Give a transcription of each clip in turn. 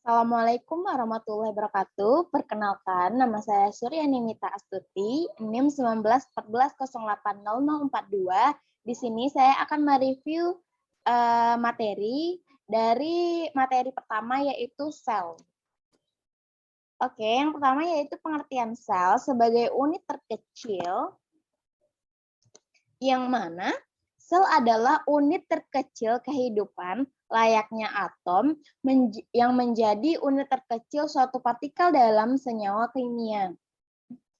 Assalamualaikum warahmatullahi wabarakatuh. Perkenalkan, nama saya Suryani Mita Astuti, NIM 1914080042. Di sini saya akan mereview materi dari materi pertama yaitu sel. Oke, yang pertama yaitu pengertian sel sebagai unit terkecil yang mana sel adalah unit terkecil kehidupan layaknya atom yang menjadi unit terkecil suatu partikel dalam senyawa kimia.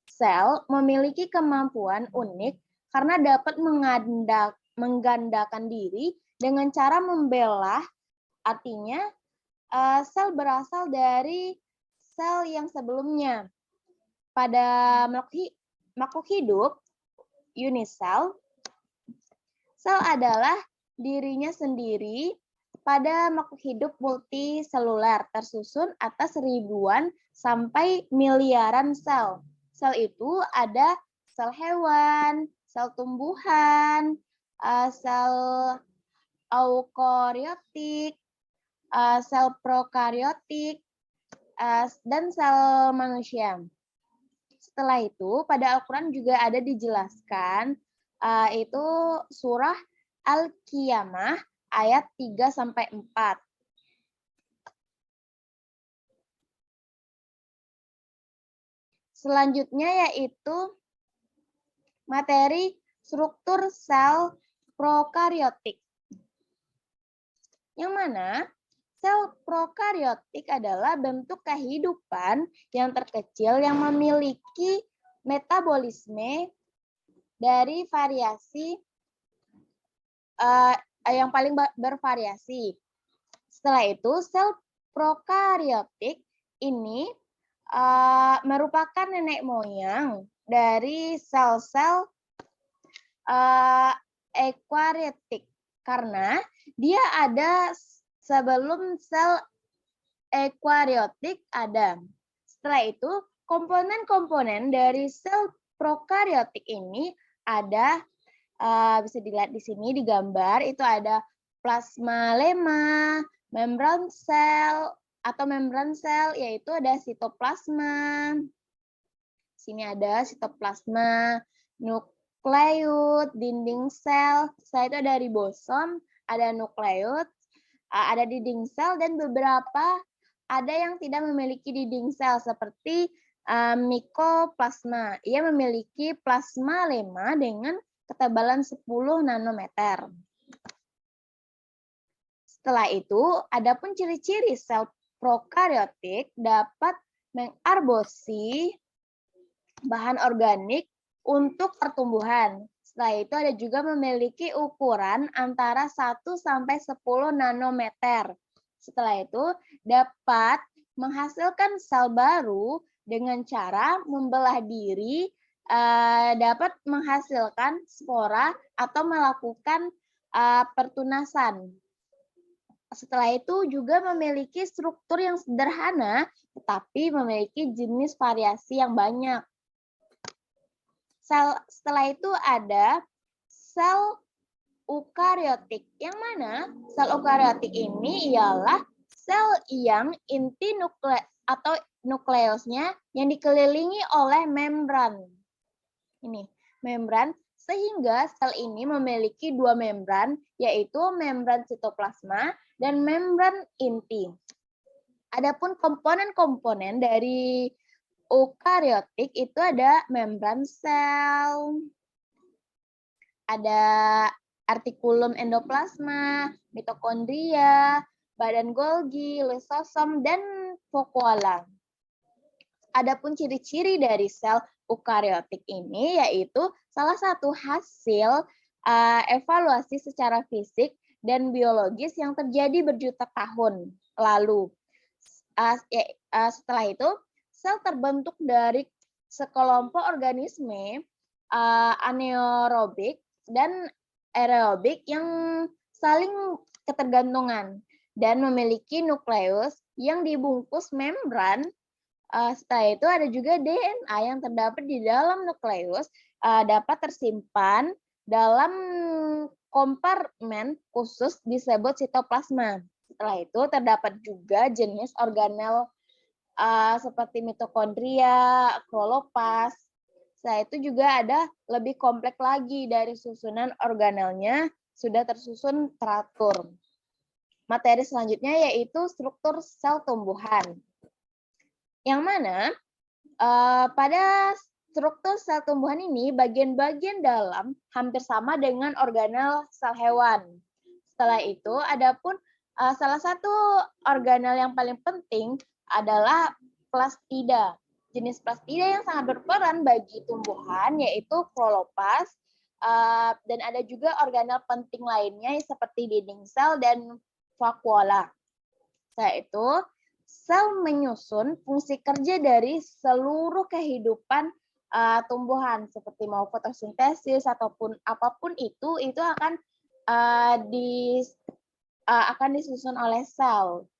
Sel memiliki kemampuan unik karena dapat menggandakan diri dengan cara membelah, artinya sel berasal dari sel yang sebelumnya. Pada makhluk hidup, unisel, sel adalah dirinya sendiri pada makhluk hidup multiseluler tersusun atas ribuan sampai miliaran sel. Sel itu ada sel hewan, sel tumbuhan, sel eukariotik, sel prokariotik, dan sel manusia. Setelah itu, pada Al-Quran juga ada dijelaskan, itu surah Al-Qiyamah ayat 3-4. Selanjutnya yaitu materi struktur sel prokariotik. Yang mana sel prokariotik adalah bentuk kehidupan yang terkecil yang memiliki metabolisme dari variasi yang paling bervariasi. Setelah itu, sel prokariotik ini merupakan nenek moyang dari sel-sel eukariotik karena dia ada sebelum sel eukariotik ada. Setelah itu, komponen-komponen dari sel prokariotik ini ada, bisa dilihat di sini di gambar, itu ada plasma lemma, membran sel, atau membran sel, yaitu ada sitoplasma. Sini ada sitoplasma, nukleus, dinding sel, setelah itu ada ribosom, ada nukleus, ada dinding sel, dan beberapa ada yang tidak memiliki dinding sel seperti mikoplasma. Ia memiliki plasma lemma dengan ketebalan 10 nanometer. Setelah itu, adapun ciri-ciri sel prokariotik dapat mengarbosi bahan organik untuk pertumbuhan. Setelah itu ada juga memiliki ukuran antara 1 sampai 10 nanometer. Setelah itu dapat menghasilkan sel baru dengan cara membelah diri, dapat menghasilkan spora atau melakukan pertunasan. Setelah itu juga memiliki struktur yang sederhana, tetapi memiliki jenis variasi yang banyak. Setelah itu ada sel eukariotik. Yang mana sel eukariotik ini ialah sel yang inti atau nukleusnya yang dikelilingi oleh membran. Ini membran, sehingga sel ini memiliki dua membran, yaitu membran sitoplasma dan membran inti. Adapun komponen-komponen dari eukariotik itu ada membran sel, ada artikulum endoplasma, mitokondria, badan Golgi, lisosom, dan vakuola. Adapun ciri-ciri dari sel eukariotik ini yaitu salah satu hasil evaluasi secara fisik dan biologis yang terjadi berjuta tahun lalu. Setelah itu, sel terbentuk dari sekelompok organisme anaerobik dan aerobik yang saling ketergantungan dan memiliki nukleus yang dibungkus membran. Setelah itu ada juga DNA yang terdapat di dalam nukleus dapat tersimpan dalam kompartemen khusus disebut sitoplasma. Setelah itu terdapat juga jenis organel seperti mitokondria, kloroplast. Setelah itu juga ada lebih kompleks lagi dari susunan organelnya sudah tersusun teratur. Materi selanjutnya yaitu struktur sel tumbuhan. Yang mana pada struktur sel tumbuhan ini bagian-bagian dalam hampir sama dengan organel sel hewan. Setelah itu adapun salah satu organel yang paling penting adalah plastida. Jenis plastida yang sangat berperan bagi tumbuhan yaitu kloroplast, dan ada juga organel penting lainnya seperti dinding sel dan vakuola. Setelah itu, sel menyusun fungsi kerja dari seluruh kehidupan tumbuhan seperti mau fotosintesis ataupun apapun itu akan akan disusun oleh sel.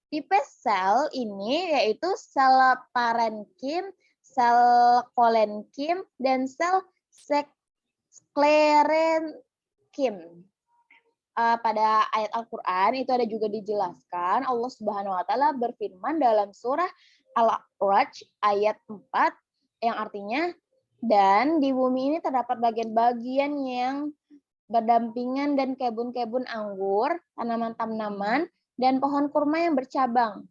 Tipe sel ini yaitu sel parenkim, sel kolenkim, dan sel sklerenkim. Pada ayat Al-Quran itu ada juga dijelaskan Allah Subhanahu wa Ta'ala berfirman dalam surah Al-A'raj ayat 4 yang artinya, dan di bumi ini terdapat bagian-bagian yang berdampingan dan kebun-kebun anggur, tanaman-tanaman, dan pohon kurma yang bercabang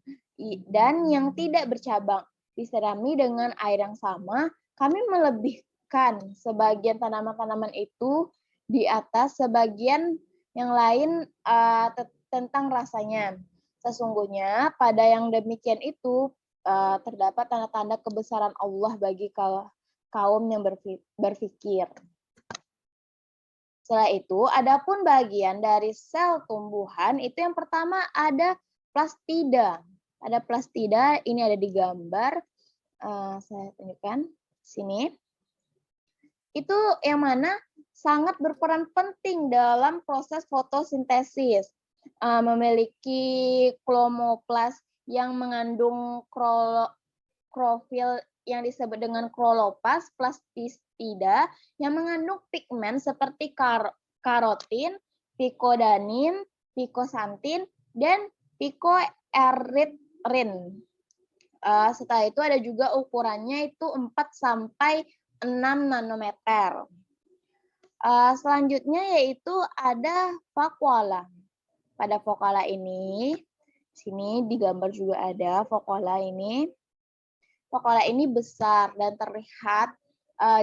dan yang tidak bercabang. Diserami dengan air yang sama, kami melebihkan sebagian tanaman-tanaman itu di atas sebagian yang lain tentang rasanya. Sesungguhnya pada yang demikian itu terdapat tanda-tanda kebesaran Allah bagi kaum yang berpikir. Setelah itu, adapun bagian dari sel tumbuhan itu yang pertama ada plastida. Ada plastida, ini ada di gambar. Saya tunjukkan sini. Itu yang mana sangat berperan penting dalam proses fotosintesis. Memiliki kloroplast yang mengandung klorofil yang disebut dengan kloroplast, plastida yang mengandung pigmen seperti karotin, pikodanin, pikosantin, dan pikoeritrin. Setelah itu ada juga ukurannya itu 4 sampai 6 nanometer. Selanjutnya yaitu ada vakuola. Pada vakuola ini, sini di gambar juga ada vakuola ini. Vakuola ini besar dan terlihat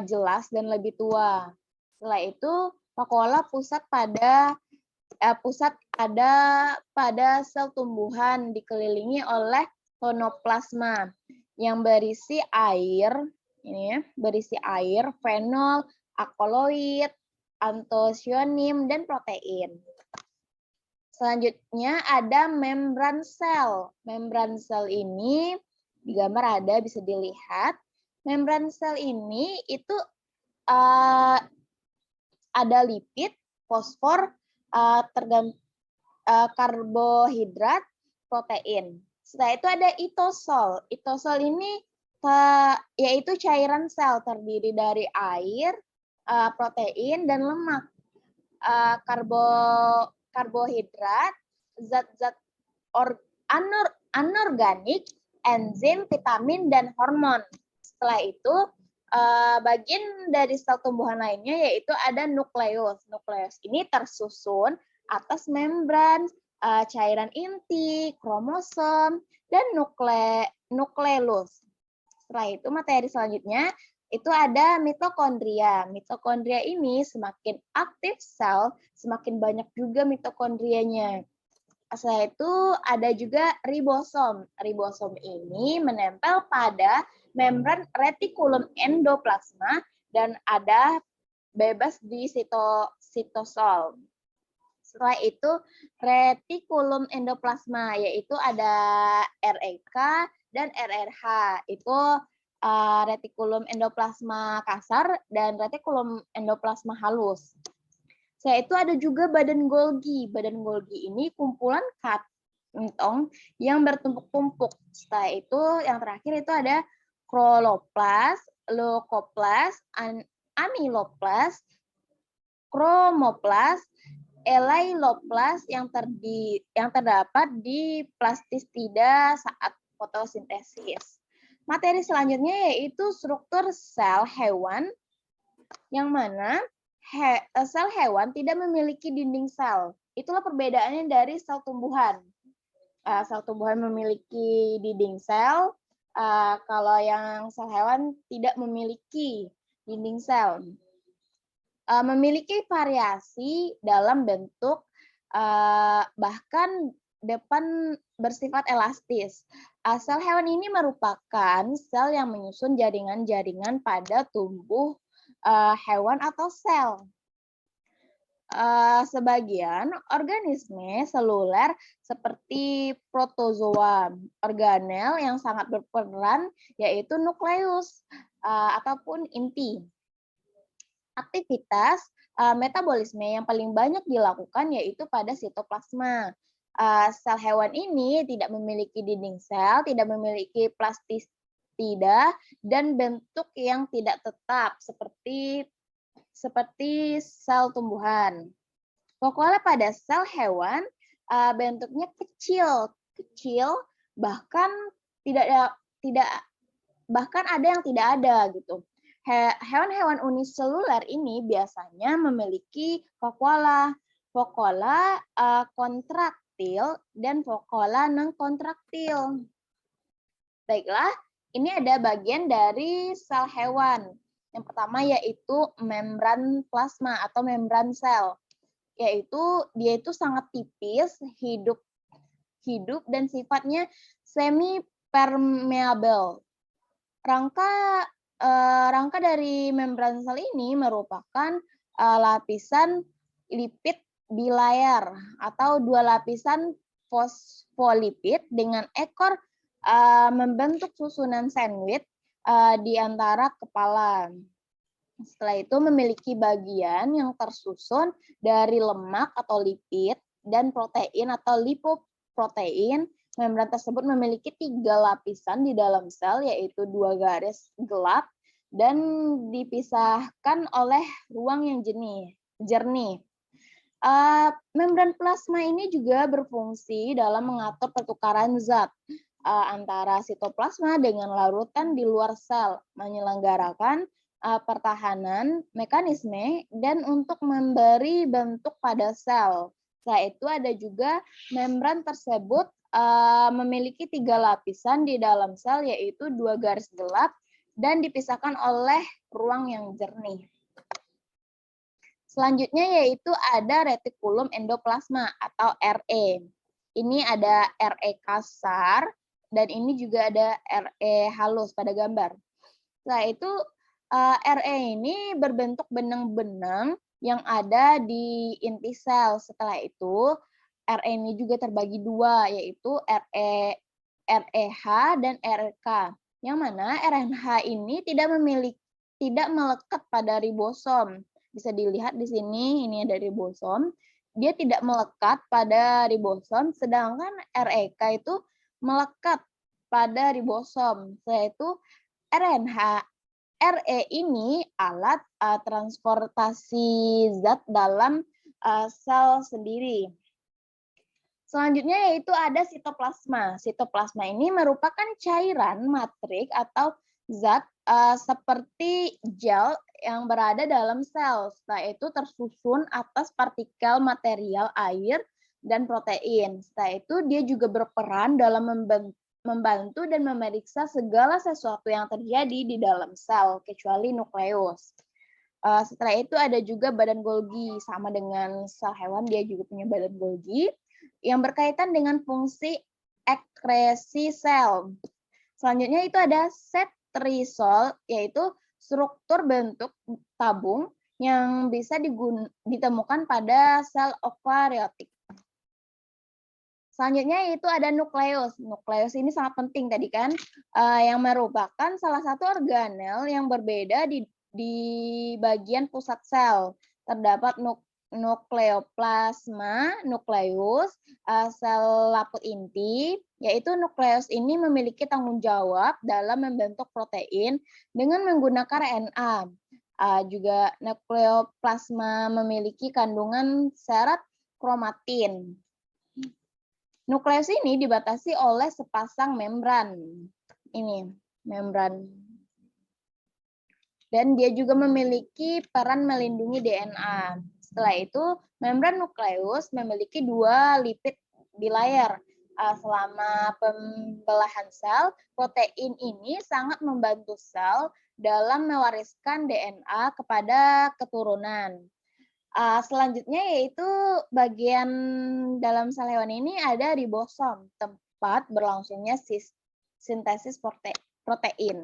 jelas dan lebih tua. Setelah itu, vakuola pusat pada sel tumbuhan dikelilingi oleh tonoplasma yang berisi air, ini ya, berisi air, fenol, alkaloid, antosianin, dan protein. Selanjutnya ada membran sel. Membran sel ini di gambar ada, bisa dilihat. Membran sel ini itu ada lipid, fosfor, karbohidrat, protein. Setelah itu ada itosol. Itosol ini yaitu cairan sel terdiri dari air, protein, dan lemak. Karbohidrat, zat-zat anorganik, enzim, vitamin, dan hormon. Setelah itu, bagian dari sel tumbuhan lainnya yaitu ada nukleus. Nukleus ini tersusun atas membran, cairan inti, kromosom, dan nukleus. Setelah itu materi selanjutnya itu ada mitokondria. Mitokondria ini semakin aktif sel, semakin banyak juga mitokondrianya. Setelah itu ada juga ribosom. Ribosom ini menempel pada membran retikulum endoplasma dan ada bebas di sitosol. Setelah itu retikulum endoplasma, yaitu ada REK dan RRH. Itu retikulum endoplasma kasar dan retikulum endoplasma halus. Setelah itu ada juga badan Golgi. Badan Golgi ini kumpulan kantong yang bertumpuk-tumpuk. Setelah itu yang terakhir itu ada kloroplast, leukoplast, amiloplast, kromoplast, elailoplast yang terdapat di plastistida saat fotosintesis. Materi selanjutnya yaitu struktur sel hewan, yang mana sel hewan tidak memiliki dinding sel. Itulah perbedaannya dari sel tumbuhan. Sel tumbuhan memiliki dinding sel, kalau yang sel hewan tidak memiliki dinding sel. Memiliki variasi dalam bentuk, bahkan depan bersifat elastis. Sel hewan ini merupakan sel yang menyusun jaringan-jaringan pada tubuh hewan atau sel. Sebagian organisme seluler seperti protozoa organel yang sangat berperan yaitu nukleus ataupun inti. Aktivitas metabolisme yang paling banyak dilakukan yaitu pada sitoplasma. Sel hewan ini tidak memiliki dinding sel, tidak memiliki plastistida, dan bentuk yang tidak tetap seperti sel tumbuhan. Pokoknya pada sel hewan bentuknya kecil, bahkan bahkan ada yang tidak ada gitu. Hewan-hewan uniseluler ini biasanya memiliki vakuola kontraktil dan vakuola non-kontraktil. Baiklah, ini ada bagian dari sel hewan. Yang pertama yaitu membran plasma atau membran sel, yaitu dia itu sangat tipis, hidup dan sifatnya semi permeable. Rangka dari membran sel ini merupakan lapisan lipid bilayar atau dua lapisan fosfolipid dengan ekor membentuk susunan sandwich di antara kepala. Setelah itu memiliki bagian yang tersusun dari lemak atau lipid dan protein atau lipoprotein. Membran tersebut memiliki 3 lapisan di dalam sel, yaitu 2 garis gelap dan dipisahkan oleh ruang yang jernih. Membran plasma ini juga berfungsi dalam mengatur pertukaran zat antara sitoplasma dengan larutan di luar sel, menyelenggarakan pertahanan mekanisme dan untuk memberi bentuk pada sel. Setelah itu ada juga membran tersebut memiliki 3 lapisan di dalam sel, yaitu 2 garis gelap dan dipisahkan oleh ruang yang jernih. Selanjutnya yaitu ada retikulum endoplasma atau RE. Ini ada RE kasar dan ini juga ada RE halus pada gambar. Setelah itu RE ini berbentuk benang-benang yang ada di inti sel. Setelah itu RE ini juga terbagi 2, yaitu REH dan RK. Yang mana RNH ini tidak melekat pada ribosom. Bisa dilihat di sini, ini ada ribosom. Dia tidak melekat pada ribosom, sedangkan REK itu melekat pada ribosom. Yaitu RE ini alat transportasi zat dalam sel sendiri. Selanjutnya yaitu ada sitoplasma. Sitoplasma ini merupakan cairan matrik atau zat seperti gel yang berada dalam sel. Setelah itu tersusun atas partikel material air dan protein. Setelah itu dia juga berperan dalam membantu dan memeriksa segala sesuatu yang terjadi di dalam sel, kecuali nukleus. Setelah itu ada juga badan Golgi, sama dengan sel hewan dia juga punya badan Golgi yang berkaitan dengan fungsi ekskresi sel. Selanjutnya itu ada setrisol, yaitu struktur bentuk tabung yang bisa ditemukan pada sel eukariotik. Selanjutnya yaitu ada nukleus. Nukleus ini sangat penting tadi kan, yang merupakan salah satu organel yang berbeda di bagian pusat sel. Terdapat nukleoplasma, nukleus, sel laput inti, yaitu nukleus ini memiliki tanggung jawab dalam membentuk protein dengan menggunakan RNA. Juga nukleoplasma memiliki kandungan serat kromatin. Nukleus ini dibatasi oleh sepasang membran. Ini membran. Dan dia juga memiliki peran melindungi DNA. Setelah itu, membran nukleus memiliki 2 lipid bilayer. Selama pembelahan sel, protein ini sangat membantu sel dalam mewariskan DNA kepada keturunan. Selanjutnya yaitu bagian dalam sel hewan ini ada ribosom, tempat berlangsungnya sintesis protein.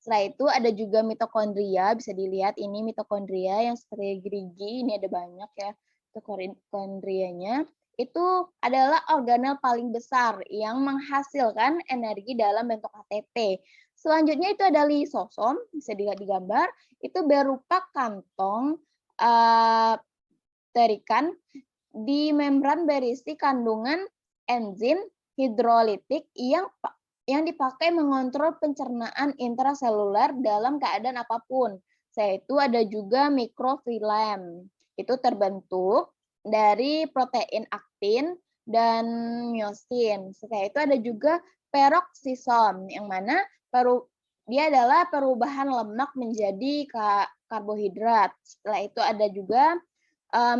Setelah itu ada juga mitokondria, bisa dilihat ini mitokondria yang seperti gerigi, ini ada banyak ya mitokondrianya. Itu adalah organel paling besar yang menghasilkan energi dalam bentuk ATP. Selanjutnya itu ada lisosom, bisa dilihat di gambar, itu berupa kantong terikan di membran berisi kandungan enzim hidrolitik yang dipakai mengontrol pencernaan intraseluler dalam keadaan apapun. Yaitu ada juga mikrofilem. Itu terbentuk dari protein aktin dan myosin. Setelah itu ada juga peroksisom, yang mana dia adalah perubahan lemak menjadi karbohidrat. Setelah itu ada juga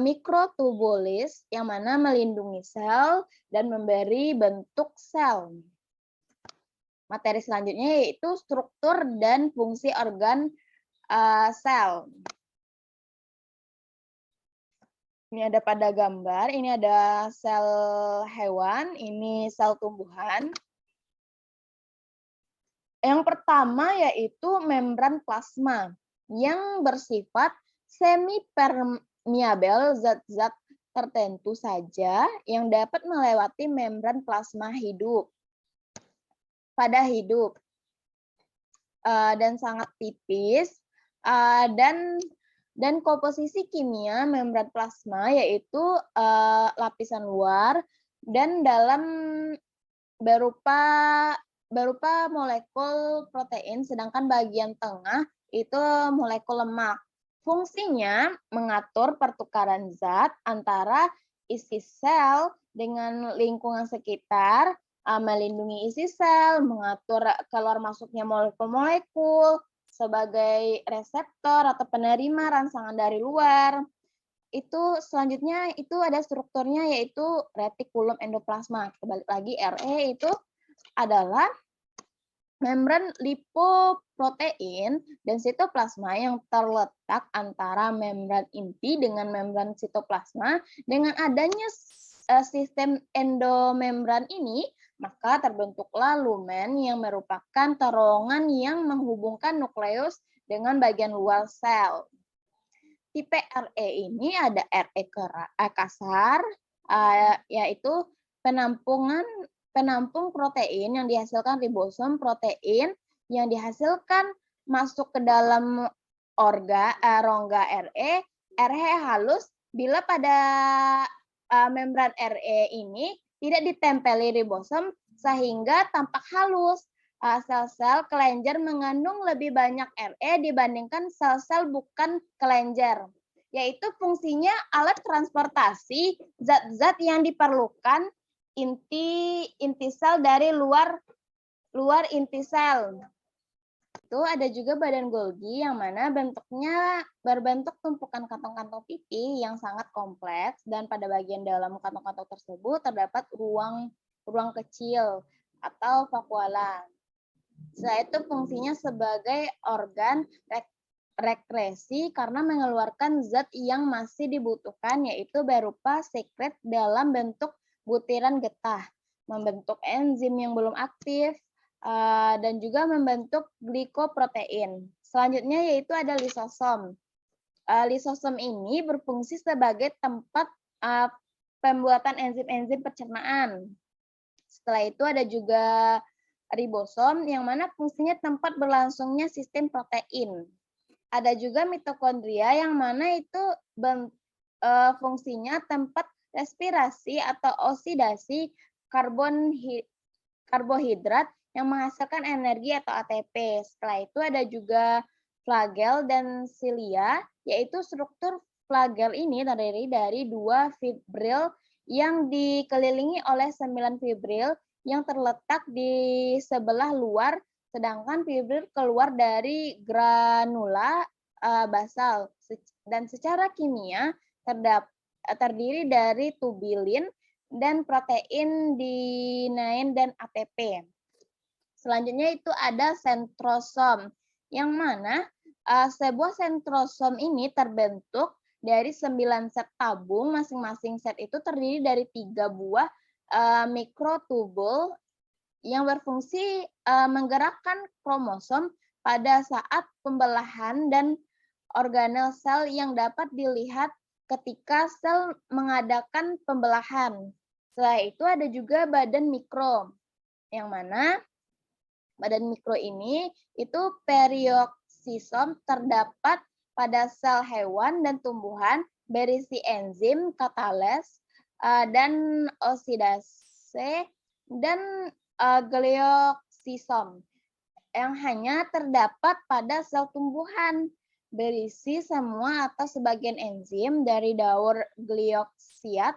mikrotubulis, yang mana melindungi sel dan memberi bentuk sel. Materi selanjutnya yaitu struktur dan fungsi organ sel. Ini ada pada gambar, ini ada sel hewan, ini sel tumbuhan. Yang pertama yaitu membran plasma yang bersifat semi-permeabel, zat-zat tertentu saja yang dapat melewati membran plasma pada hidup dan sangat tipis, dan komposisi kimia membran plasma yaitu lapisan luar dan dalam berupa molekul protein, sedangkan bagian tengah itu molekul lemak. Fungsinya mengatur pertukaran zat antara isi sel dengan lingkungan sekitar, melindungi isi sel, mengatur keluar masuknya molekul-molekul sebagai reseptor atau penerima rangsangan dari luar. Itu selanjutnya itu ada strukturnya yaitu retikulum endoplasma. Kita balik lagi, RE itu adalah membran lipoprotein dan sitoplasma yang terletak antara membran inti dengan membran sitoplasma. Dengan adanya sistem endomembran ini, maka terbentuklah lumen yang merupakan terowongan yang menghubungkan nukleus dengan bagian luar sel. Tipe RE ini ada RE kasar, yaitu penampung protein yang dihasilkan ribosom, protein yang dihasilkan masuk ke dalam rongga RE, RE halus bila pada membran RE ini tidak ditempeli ribosom sehingga tampak halus. Sel-sel kelenjar mengandung lebih banyak RE dibandingkan sel-sel bukan kelenjar, yaitu fungsinya alat transportasi zat-zat yang diperlukan inti sel dari luar inti sel. Itu ada juga badan Golgi yang mana bentuknya berbentuk tumpukan kantong-kantong pipi yang sangat kompleks, dan pada bagian dalam kantong-kantong tersebut terdapat ruang kecil atau vakuola. Setelah itu fungsinya sebagai organ rekresi karena mengeluarkan zat yang masih dibutuhkan, yaitu berupa sekret dalam bentuk butiran getah, membentuk enzim yang belum aktif, dan juga membentuk glikoprotein. Selanjutnya yaitu ada lisosom. Lisosom ini berfungsi sebagai tempat pembuatan enzim-enzim pencernaan. Setelah itu ada juga ribosom yang mana fungsinya tempat berlangsungnya sistem protein. Ada juga mitokondria yang mana itu fungsinya tempat respirasi atau oksidasi karbohidrat yang menghasilkan energi atau ATP. Setelah itu ada juga flagel dan silia, yaitu struktur flagel ini terdiri dari 2 fibril yang dikelilingi oleh 9 fibril yang terletak di sebelah luar, sedangkan fibril keluar dari granula basal. Dan secara kimia terdiri dari tubulin dan protein dinain dan ATP. Selanjutnya itu ada sentrosom, yang mana sebuah sentrosom ini terbentuk dari 9 set tabung, masing-masing set itu terdiri dari 3 buah mikrotubul yang berfungsi menggerakkan kromosom pada saat pembelahan dan organel sel yang dapat dilihat ketika sel mengadakan pembelahan. Setelah itu ada juga badan mikro, yang mana badan mikro ini itu perioksisom terdapat pada sel hewan dan tumbuhan berisi enzim, katales, dan oksidase, dan glioksisom yang hanya terdapat pada sel tumbuhan berisi semua atau sebagian enzim dari daur glioksiat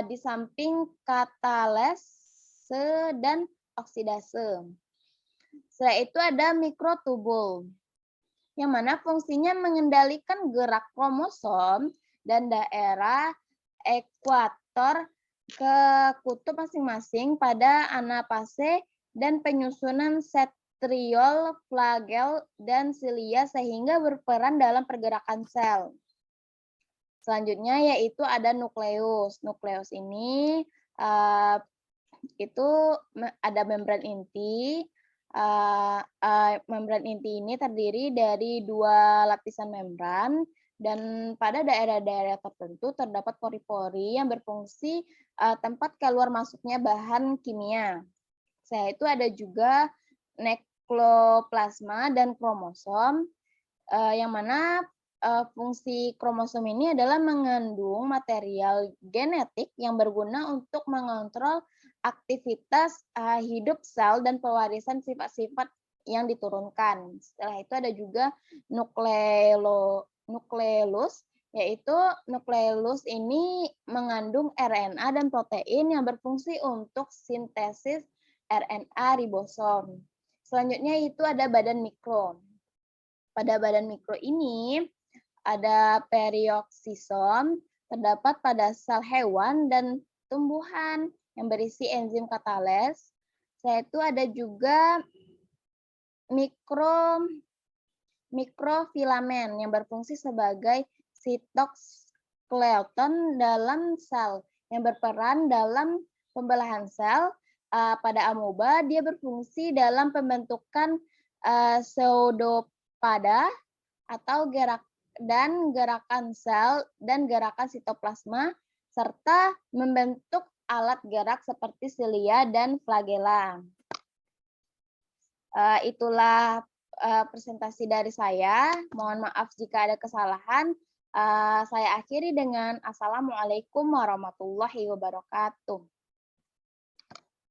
di samping katalase dan oksidase. Setelah itu ada mikrotubul, yang mana fungsinya mengendalikan gerak kromosom dan daerah ekuator ke kutub masing-masing pada anapase dan penyusunan setriol, flagel, dan silia sehingga berperan dalam pergerakan sel. Selanjutnya yaitu ada nukleus. Nukleus ini itu ada membran inti. Membran inti ini terdiri dari 2 lapisan membran, dan pada daerah-daerah tertentu terdapat pori-pori yang berfungsi tempat keluar masuknya bahan kimia. Setelah itu ada juga nekloplasma dan kromosom, yang mana fungsi kromosom ini adalah mengandung material genetik yang berguna untuk mengontrol aktivitas hidup sel dan pewarisan sifat-sifat yang diturunkan. Setelah itu ada juga nukleolus, yaitu nukleolus ini mengandung RNA dan protein yang berfungsi untuk sintesis RNA ribosom. Selanjutnya itu ada badan mikro. Pada badan mikro ini ada perioksisom terdapat pada sel hewan dan tumbuhan yang berisi enzim katales. Setelah itu ada juga mikrofilamen yang berfungsi sebagai sitoskeleton dalam sel yang berperan dalam pembelahan sel. Pada amoeba dia berfungsi dalam pembentukan pseudopoda atau gerakan sel dan gerakan sitoplasma, serta membentuk alat gerak seperti silia dan flagela. Itulah presentasi dari saya. Mohon maaf jika ada kesalahan. Saya akhiri dengan Assalamualaikum warahmatullahi wabarakatuh.